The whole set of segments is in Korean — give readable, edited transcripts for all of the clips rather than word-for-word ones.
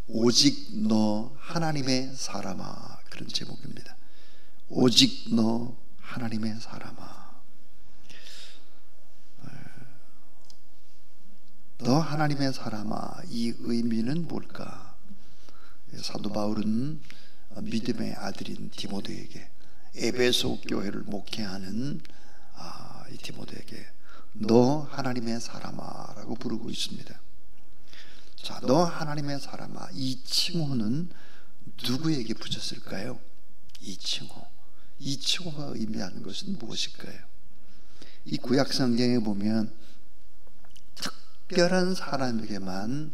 오직 너 하나님의 사람아, 그런 제목입니다. 오직 너 하나님의 사람아. 너 하나님의 사람아, 이 의미는 뭘까? 사도 바울은 믿음의 아들인 디모데에게, 에베소 교회를 목회하는 이 디모데에게 너 하나님의 사람아 라고 부르고 있습니다. 자, 너 하나님의 사람아, 이 칭호는 누구에게 붙였을까요? 이 칭호가 의미하는 것은 무엇일까요? 이 구약 성경에 보면 특별한 사람에게만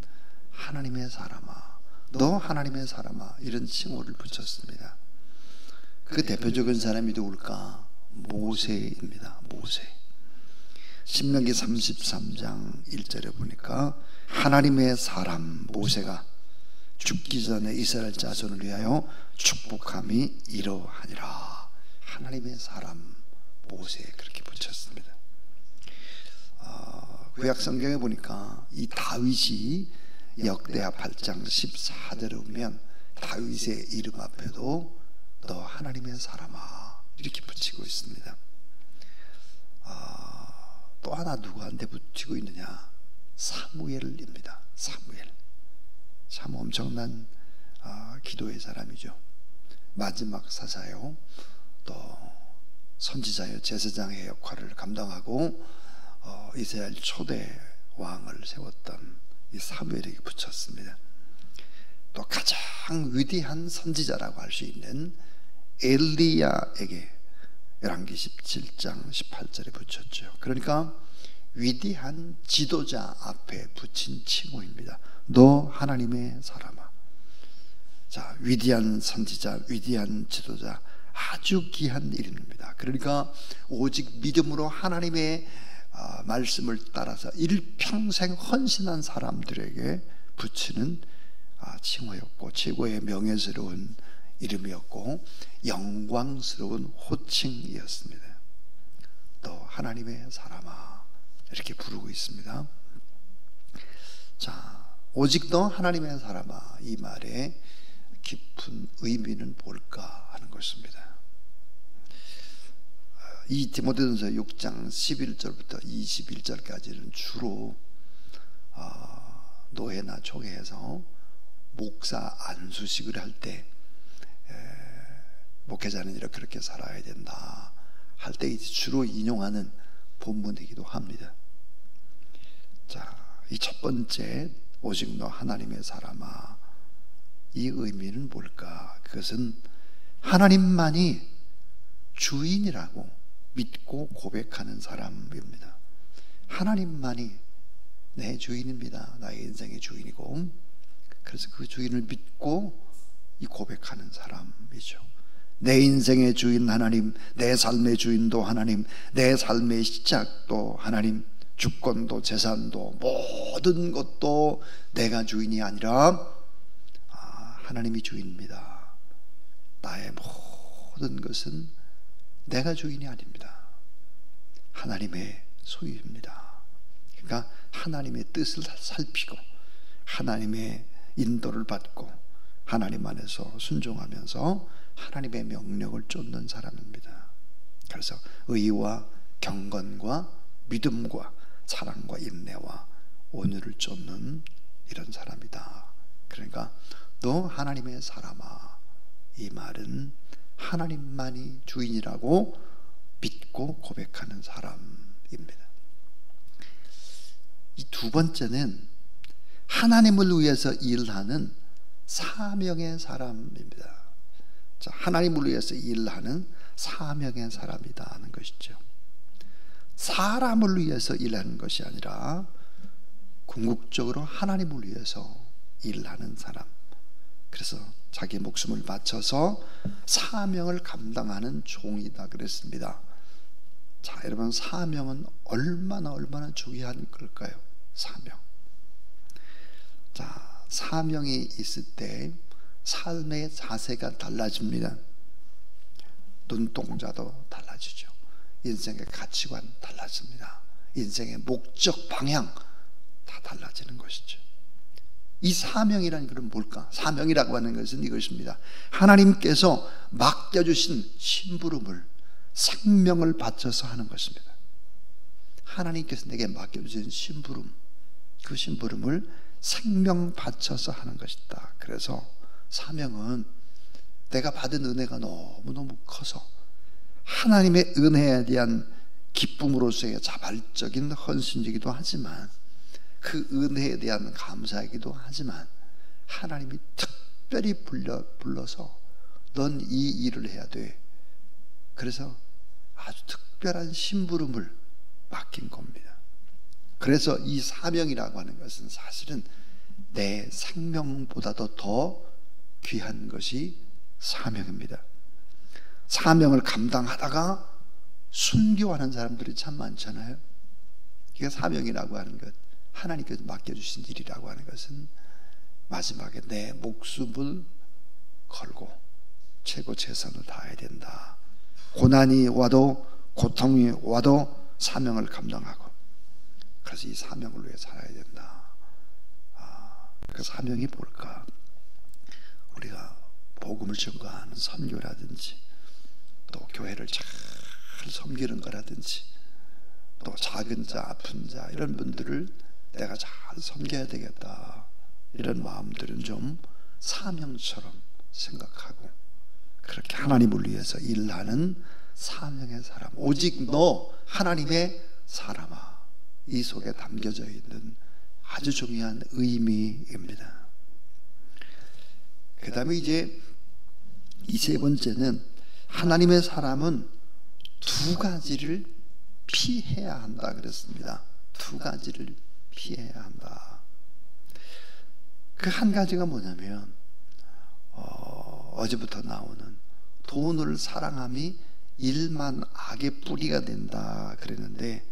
하나님의 사람아, 너 하나님의 사람아, 이런 칭호를 붙였습니다. 그 대표적인 사람이 누굴까? 모세입니다. 모세. 신명기 33장 1절에 보니까 하나님의 사람 모세가 죽기 전에 이스라엘 자손을 위하여 축복함이 이러하니라. 하나님의 사람 모세에 그렇게 붙였습니다. 구약 성경에 보니까 이 다윗이 역대하 8장 14절에 보면 다윗의 이름 앞에도 너 하나님의 사람아 이렇게 붙이고 있습니다. 또 하나 누구한테 붙이고 있느냐? 사무엘입니다. 사무엘. 참 엄청난 기도의 사람이죠. 마지막 사사요, 또 선지자요, 제사장의 역할을 감당하고 이스라엘 초대 왕을 세웠던 이 사무엘에게 붙였습니다. 또 가장 위대한 선지자라고 할 수 있는 엘리야에게 열왕기 17장 18절에 붙였죠. 그러니까 위대한 지도자 앞에 붙인 칭호입니다. 너 하나님의 사람아. 자, 위대한 선지자, 위대한 지도자, 아주 귀한 이름입니다. 그러니까 오직 믿음으로 하나님의 말씀을 따라서 일평생 헌신한 사람들에게 붙이는 칭호였고, 최고의 명예스러운 이름이었고 영광스러운 호칭이었습니다. 너 하나님의 사람아 이렇게 부르고 있습니다. 자, 오직 너 하나님의 사람아, 이 말의 깊은 의미는 뭘까 하는 것입니다. 이 디모데전서 6장 11절부터 21절까지는 주로 노회나 초계에서 목사 안수식을 할 때 목회자는 이렇게 살아야 된다 할 때 주로 인용하는 본문이기도 합니다. 자, 이 첫 번째 오직 너 하나님의 사람아, 이 의미는 뭘까? 그것은 하나님만이 주인이라고 믿고 고백하는 사람입니다. 하나님만이 내 주인입니다. 나의 인생의 주인이고, 그래서 그 주인을 믿고 이 고백하는 사람이죠. 내 인생의 주인 하나님, 내 삶의 주인도 하나님, 내 삶의 시작도 하나님, 주권도 재산도 모든 것도 내가 주인이 아니라 하나님이 주인입니다. 나의 모든 것은 내가 주인이 아닙니다. 하나님의 소유입니다. 그러니까 하나님의 뜻을 살피고 하나님의 인도를 받고 하나님 안에서 순종하면서 하나님의 명령을 쫓는 사람입니다. 그래서 의와 경건과 믿음과 사랑과 인내와 온유를 쫓는 이런 사람이다. 그러니까 너 하나님의 사람아, 이 말은 하나님만이 주인이라고 믿고 고백하는 사람입니다. 이 두 번째는 하나님을 위해서 일하는 사명의 사람입니다. 자, 하나님을 위해서 일하는 사명의 사람이다 하는 것이죠. 사람을 위해서 일하는 것이 아니라 궁극적으로 하나님을 위해서 일하는 사람. 그래서 자기 목숨을 바쳐서 사명을 감당하는 종이다 그랬습니다. 자, 여러분, 사명은 얼마나 중요한 걸까요? 사명. 자, 사명이 있을 때 삶의 자세가 달라집니다. 눈동자도 달라지죠. 인생의 가치관 달라집니다. 인생의 목적 방향 다 달라지는 것이죠. 이 사명이라는 것은 뭘까? 사명이라고 하는 것은 이것입니다. 하나님께서 맡겨주신 심부름을 생명을 바쳐서 하는 것입니다. 하나님께서 내게 맡겨주신 심부름, 그 심부름을 생명 바쳐서 하는 것이다. 그래서 사명은 내가 받은 은혜가 너무너무 커서 하나님의 은혜에 대한 기쁨으로서의 자발적인 헌신이기도 하지만, 그 은혜에 대한 감사이기도 하지만, 하나님이 특별히 불러서 넌 이 일을 해야 돼. 그래서 아주 특별한 심부름을 맡긴 겁니다. 그래서 이 사명이라고 하는 것은 사실은 내 생명보다도 더 귀한 것이 사명입니다. 사명을 감당하다가 순교하는 사람들이 참 많잖아요. 이게 사명이라고 하는 것, 하나님께서 맡겨주신 일이라고 하는 것은 마지막에 내 목숨을 걸고 최고 최선을 다해야 된다. 고난이 와도 고통이 와도 사명을 감당하고, 그래서 이 사명을 위해 살아야 된다. 그 사명이 뭘까? 우리가 복음을 전가하는 선교라든지, 또 교회를 잘 섬기는 거라든지, 또 작은 자, 아픈 자, 이런 분들을 내가 잘 섬겨야 되겠다, 이런 마음들은 좀 사명처럼 생각하고, 그렇게 하나님을 위해서 일하는 사명의 사람, 오직 너 하나님의 사람아, 이 속에 담겨져 있는 아주 중요한 의미입니다. 그 다음에 이제 이 세 번째는, 하나님의 사람은 두 가지를 피해야 한다 그랬습니다. 두 가지를 피해야 한다. 그 한 가지가 뭐냐면 어제부터 나오는 돈을 사랑함이 일만 악의 뿌리가 된다 그랬는데,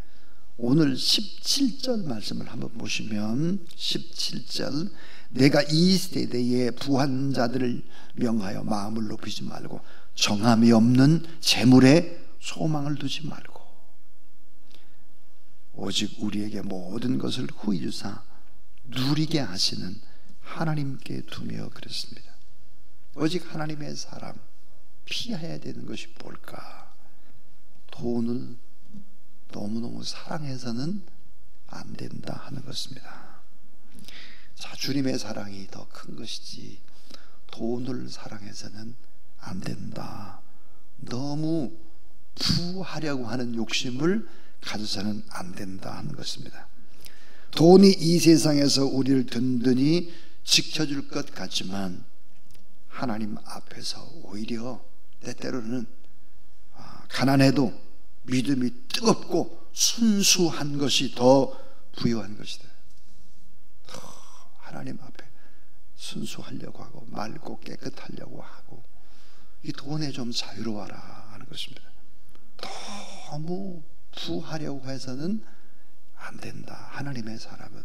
오늘 17절 말씀을 한번 보시면 17절, 내가 이 세대의 부한 자들을 명하여 마음을 높이지 말고 정함이 없는 재물에 소망을 두지 말고 오직 우리에게 모든 것을 후히 주사 누리게 하시는 하나님께 두며 그랬습니다. 오직 하나님의 사람 피해야 되는 것이 뭘까? 돈을 너무너무 사랑해서는 안 된다 하는 것입니다. 자, 주님의 사랑이 더 큰 것이지 돈을 사랑해서는 안 된다. 너무 부하려고 하는 욕심을 가져서는 안 된다 하는 것입니다. 돈이 이 세상에서 우리를 든든히 지켜줄 것 같지만, 하나님 앞에서 오히려 때때로는 가난해도 믿음이 뜨겁고 순수한 것이 더 부유한 것이다. 하나님 앞에 순수하려고 하고 맑고 깨끗하려고 하고, 이 돈에 좀 자유로워라 하는 것입니다. 너무 부하려고 해서는 안 된다. 하나님의 사람은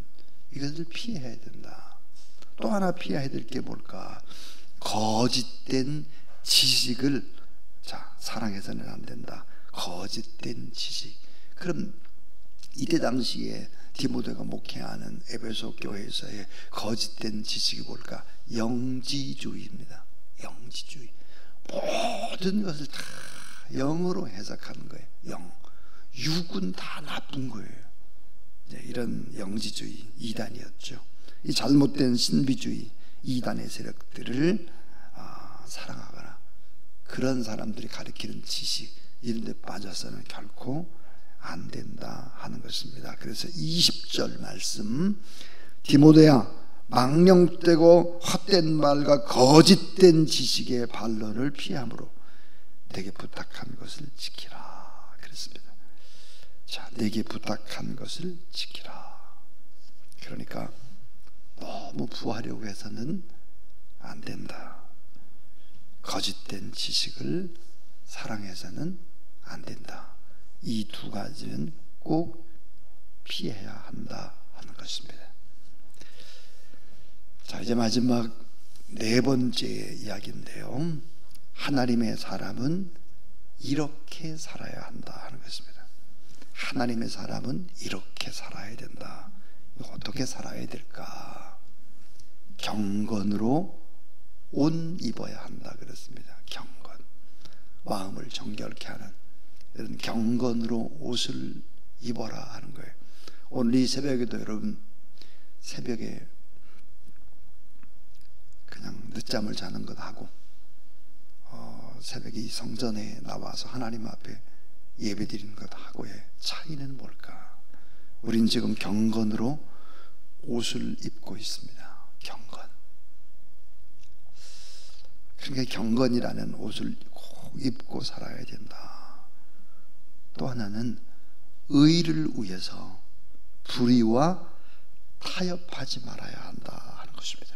이것을 피해야 된다. 또 하나 피해야 될 게 뭘까? 거짓된 지식을 사랑해서는 안 된다. 거짓된 지식. 그럼 이때 당시에 디모데가 목회하는 에베소 교회에서의 거짓된 지식이 뭘까? 영지주의입니다. 영지주의. 모든 것을 다 영으로 해석하는 거예요. 영. 육은 다 나쁜 거예요. 이런 영지주의 이단이었죠. 이 잘못된 신비주의 이단의 세력들을 사랑하거나, 그런 사람들이 가르치는 지식 이런 데 빠져서는 결코 안 된다 하는 것입니다. 그래서 20절 말씀, 디모데야 망령되고 헛된 말과 거짓된 지식의 반론을 피함으로 내게 부탁한 것을 지키라 그랬습니다. 자, 내게 부탁한 것을 지키라. 그러니까 너무 부하려고 해서는 안 된다. 거짓된 지식을 사랑해서는 안 된다. 이 두 가지는 꼭 피해야 한다 하는 것입니다. 자, 이제 마지막 네 번째 이야기인데요, 하나님의 사람은 이렇게 살아야 한다 하는 것입니다. 하나님의 사람은 이렇게 살아야 된다. 어떻게 살아야 될까? 경건으로 옷 입어야 한다 그랬습니다. 경건, 마음을 정결케 하는 이런 경건으로 옷을 입어라 하는 거예요. 오늘 이 새벽에도 여러분, 새벽에 그냥 늦잠을 자는 것 하고 새벽에 이 성전에 나와서 하나님 앞에 예배드리는 것 하고의 차이는 뭘까? 우린 지금 경건으로 옷을 입고 있습니다. 경건. 그러니까 경건이라는 옷을 꼭 입고 살아야 된다. 또 하나는 의를 위해서 불의와 타협하지 말아야 한다 하는 것입니다.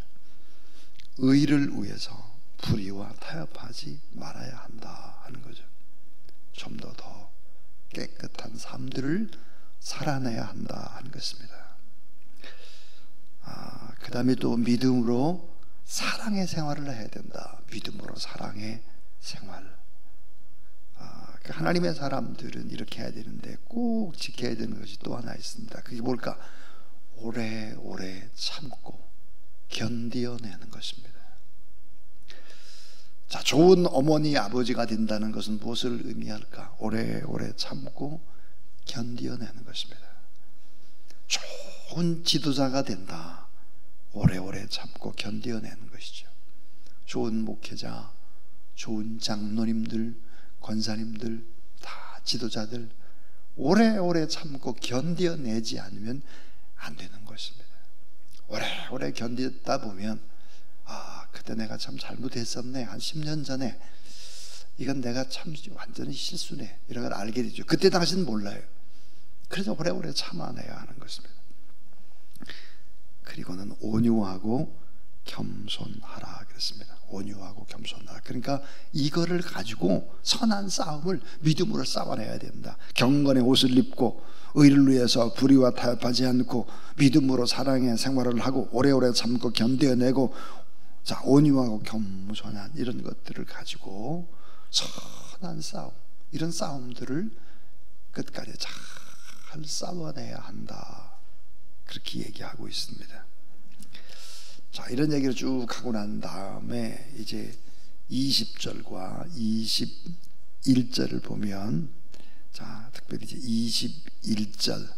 의를 위해서 불의와 타협하지 말아야 한다 하는 거죠. 좀 더 깨끗한 삶들을 살아내야 한다 하는 것입니다. 그 다음에 또 믿음으로 사랑의 생활을 해야 된다. 믿음으로 사랑의 생활. 하나님의 사람들은 이렇게 해야 되는데 꼭 지켜야 되는 것이 또 하나 있습니다. 그게 뭘까? 오래오래 참고 견디어내는 것입니다. 자, 좋은 어머니 아버지가 된다는 것은 무엇을 의미할까? 오래오래 참고 견디어내는 것입니다. 좋은 지도자가 된다. 오래오래 참고 견디어내는 것이죠. 좋은 목회자, 좋은 장로님들, 권사님들, 다 지도자들 오래오래 참고 견디어내지 않으면 안 되는 것입니다. 오래오래 견디다 보면 그때 내가 참 잘못했었네. 한 10년 전에 이건 내가 참 완전히 실수네. 이런 걸 알게 되죠. 그때 당시는 몰라요. 그래서 오래오래 참아내야 하는 것입니다. 그리고는 온유하고 겸손하라 그랬습니다. 온유하고 겸손하라. 그러니까 이거를 가지고 선한 싸움을 믿음으로 싸워내야 된다. 경건의 옷을 입고 의를 위해서 불의와 타협하지 않고 믿음으로 사랑의 생활을 하고 오래오래 참고 견뎌내고, 자, 온유하고 겸손한 이런 것들을 가지고 선한 싸움, 이런 싸움들을 끝까지 잘 싸워내야 한다. 그렇게 얘기하고 있습니다. 자, 이런 얘기를 쭉 하고 난 다음에 이제 20절과 21절을 보면, 자, 특별히 이제 21절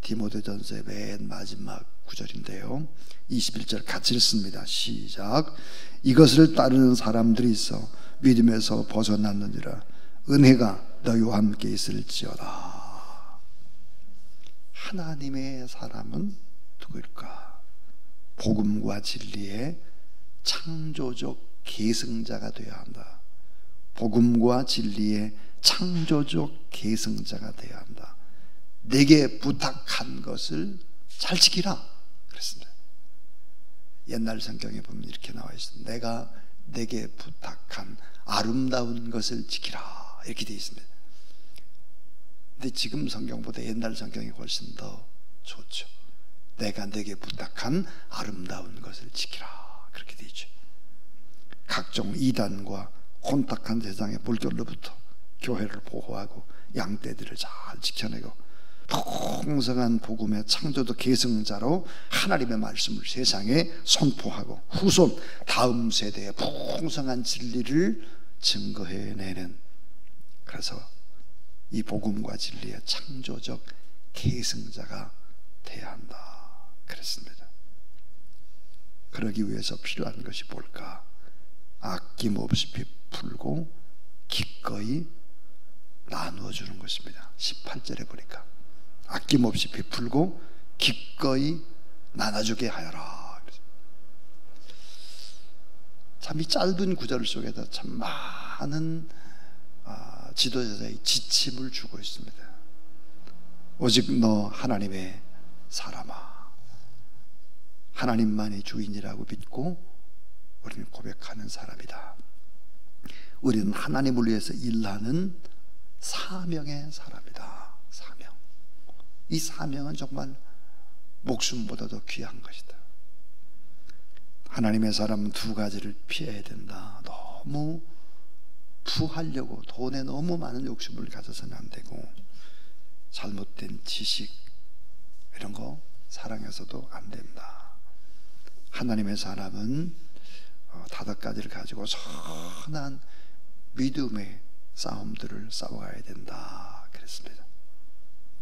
디모데전서의 맨 마지막 구절인데요. 21절 같이 읽습니다. 시작. 이것을 따르는 사람들이 있어 믿음에서 벗어났느니라. 은혜가 너희와 함께 있을지어다. 하나님의 사람은 누구일까? 복음과 진리의 창조적 계승자가 되어야 한다. 복음과 진리의 창조적 계승자가 되어야 한다. 내게 부탁한 것을 잘 지키라 그랬습니다. 옛날 성경에 보면 이렇게 나와 있습니다. 내가 내게 부탁한 아름다운 것을 지키라 이렇게 되어 있습니다. 근데 지금 성경보다 옛날 성경이 훨씬 더 좋죠. 내가 내게 부탁한 아름다운 것을 지키라 그렇게 되어 있죠. 각종 이단과 혼탁한 세상의 물결로부터 교회를 보호하고 양떼들을 잘 지켜내고 풍성한 복음의 창조적 계승자로 하나님의 말씀을 세상에 선포하고 후손 다음 세대에 풍성한 진리를 증거해내는, 그래서 이 복음과 진리의 창조적 계승자가 되어야 한다 그랬습니다. 그러기 위해서 필요한 것이 뭘까? 아낌없이 베풀고 기꺼이 나누어 주는 것입니다. 18절에 보니까 아낌없이 베풀고 기꺼이 나눠주게 하여라. 참 이 짧은 구절 속에다 참 많은 지도자의 지침을 주고 있습니다. 오직 너 하나님의 사람아, 하나님만이 주인이라고 믿고 우리는 고백하는 사람이다. 우리는 하나님을 위해서 일하는 사명의 사람이다. 사명. 이 사명은 정말 목숨보다도 귀한 것이다. 하나님의 사람은 두 가지를 피해야 된다. 너무 부하려고 돈에 너무 많은 욕심을 가져서는 안 되고, 잘못된 지식 이런 거 사랑해서도 안 된다. 하나님의 사람은 5가지를 가지고 선한 믿음의 싸움들을 싸워가야 된다 그랬습니다.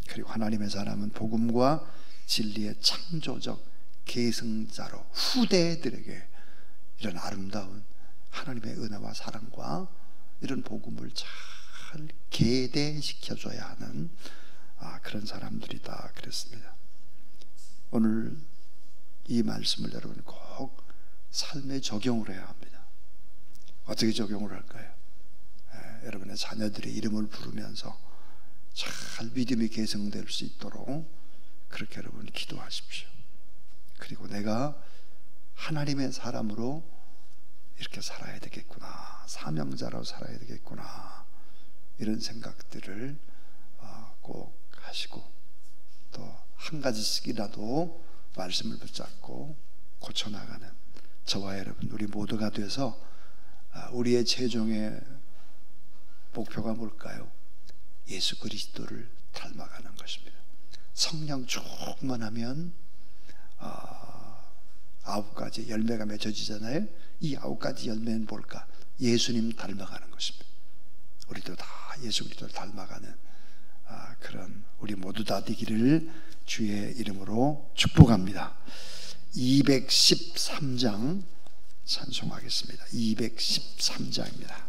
그리고 하나님의 사람은 복음과 진리의 창조적 계승자로 후대들에게 이런 아름다운 하나님의 은혜와 사랑과 이런 복음을 잘 계대시켜줘야 하는 그런 사람들이다 그랬습니다. 오늘 이 말씀을 여러분 꼭 삶에 적용을 해야 합니다. 어떻게 적용을 할까요? 여러분의 자녀들의 이름을 부르면서 잘 믿음이 계승될 수 있도록 그렇게 여러분 기도하십시오. 그리고 내가 하나님의 사람으로 이렇게 살아야 되겠구나, 사명자로 살아야 되겠구나, 이런 생각들을 꼭 하시고 또 한 가지씩이라도 말씀을 붙잡고 고쳐나가는 저와 여러분 우리 모두가 돼서 우리의 최종의 목표가 뭘까요? 예수 그리스도를 닮아가는 것입니다. 성령 충만하면 9가지 열매가 맺어지잖아요. 이 9가지 열매는 뭘까? 예수님 닮아가는 것입니다. 우리도 다 예수 그리스도를 닮아가는 그런 우리 모두 다 되기를 주의 이름으로 축복합니다. 213장 찬송하겠습니다. 213장입니다.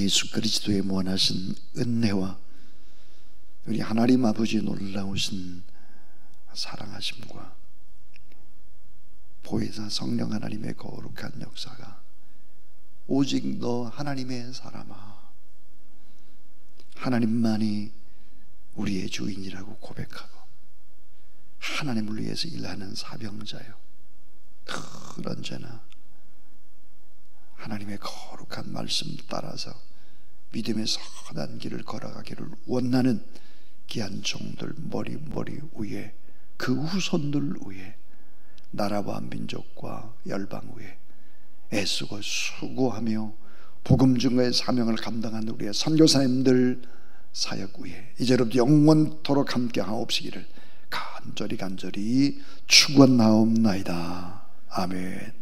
예수 그리스도의 무한하신 은혜와 우리 하나님 아버지의 놀라우신 사랑하심과 보혜사 성령 하나님의 거룩한 역사가 오직 너 하나님의 사람아, 하나님만이 우리의 주인이라고 고백하고 하나님을 위해서 일하는 사병자요, 늘 언제나 하나님의 거룩한 말씀 따라서 믿음의 선한 길을 걸어가기를 원하는 귀한 종들 머리 위에, 그 후손들 위에, 나라와 민족과 열방 위에 애쓰고 수고하며 복음 증거의 사명을 감당하는 우리의 선교사님들 사역 위에 이제로부터 영원토록 함께 하옵시기를 간절히 축원하옵나이다. 아멘.